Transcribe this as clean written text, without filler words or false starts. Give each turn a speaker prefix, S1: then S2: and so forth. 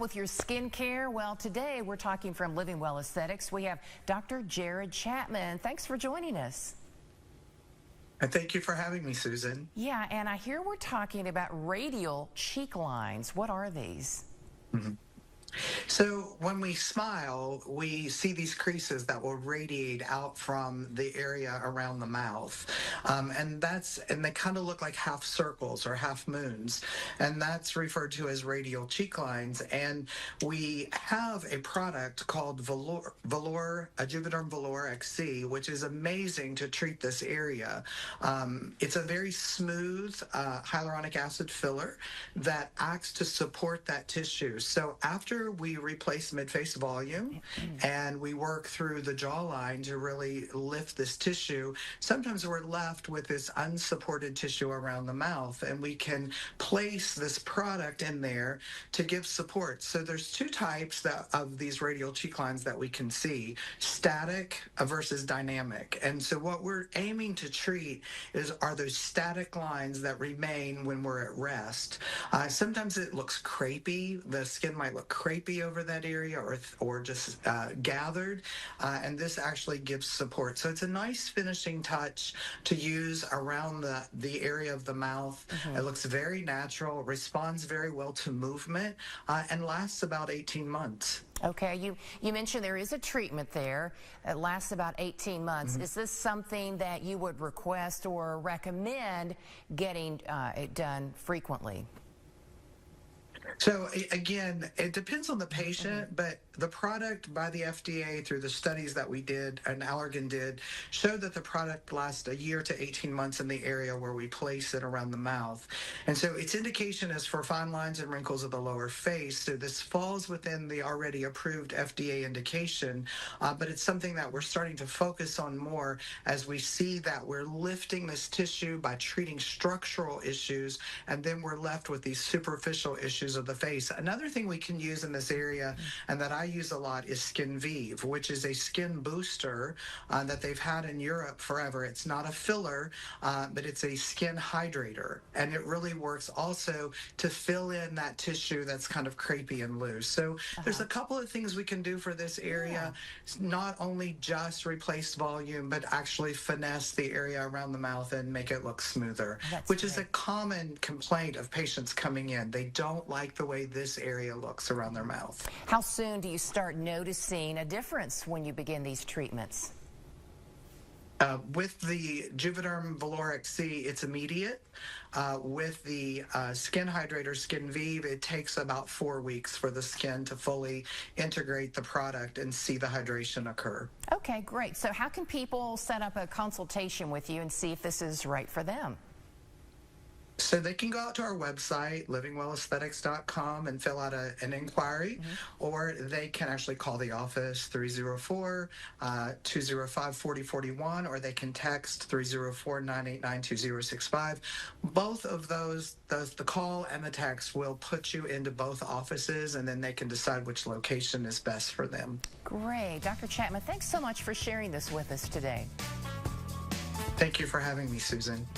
S1: With your skincare, well, today we're talking from Living Well Aesthetics. We have Dr. Jared Chapman. Thanks for joining us.
S2: And thank you for having me, Susan.
S1: Yeah, and I hear we're talking about radial cheek lines. What are these?
S2: Mhm. So when we smile, we see these creases that will radiate out from the area around the mouth. And they kind of look like half circles or half moons. And that's referred to as radial cheek lines. And we have a product called Juvederm Volure XC, which is amazing to treat this area. It's a very smooth hyaluronic acid filler that acts to support that tissue. So after we replace mid-face volume and we work through the jawline to really lift this tissue, sometimes we're left with this unsupported tissue around the mouth, and we can place this product in there to give support. So there's two types of these radial cheek lines that we can see: static versus dynamic. And so what we're aiming to treat are those static lines that remain when we're at rest. Sometimes it looks crepey. The skin might look crepey over that area, or just gathered, and this actually gives support. So it's a nice finishing touch to use around the area of the mouth. It looks very natural, responds very well to movement, and lasts about 18 months.
S1: Okay, you mentioned there is a treatment there that lasts about 18 months. Is this something that you would request or recommend getting it done frequently?
S2: So again, it depends on the patient, but the product by the FDA, through the studies that we did and Allergan did, showed that the product lasts a year to 18 months in the area where we place it around the mouth. And so its indication is for fine lines and wrinkles of the lower face. So this falls within the already approved FDA indication, but it's something that we're starting to focus on more as we see that we're lifting this tissue by treating structural issues, and then we're left with these superficial issues of the face. Another thing we can use in this area, and that I use a lot, is Skinvive, which is a skin booster that they've had in Europe forever. It's not a filler, but it's a skin hydrator, and it really works also to fill in that tissue that's kind of crepey and loose. So there's a couple of things we can do for this area. Not only just replace volume, but actually finesse the area around the mouth and make it look smoother, which is a common complaint of patients coming in. They don't like the way this area looks around their mouth.
S1: How soon do you start noticing a difference when you begin these treatments?
S2: With the Juvederm Volure XC, it's immediate. With the skin hydrator Skinvive, it takes about 4 weeks for the skin to fully integrate the product and see the hydration occur.
S1: Okay, great. So how can people set up a consultation with you and see if this is right for them?
S2: So they can go out to our website, livingwellaesthetics.com, and fill out an inquiry, or they can actually call the office, 304-205-4041, or they can text 304-989-2065. Both of those, the call and the text, will put you into both offices, and then they can decide which location is best for them.
S1: Great. Dr. Chapman, thanks so much for sharing this with us today.
S2: Thank you for having me, Susan.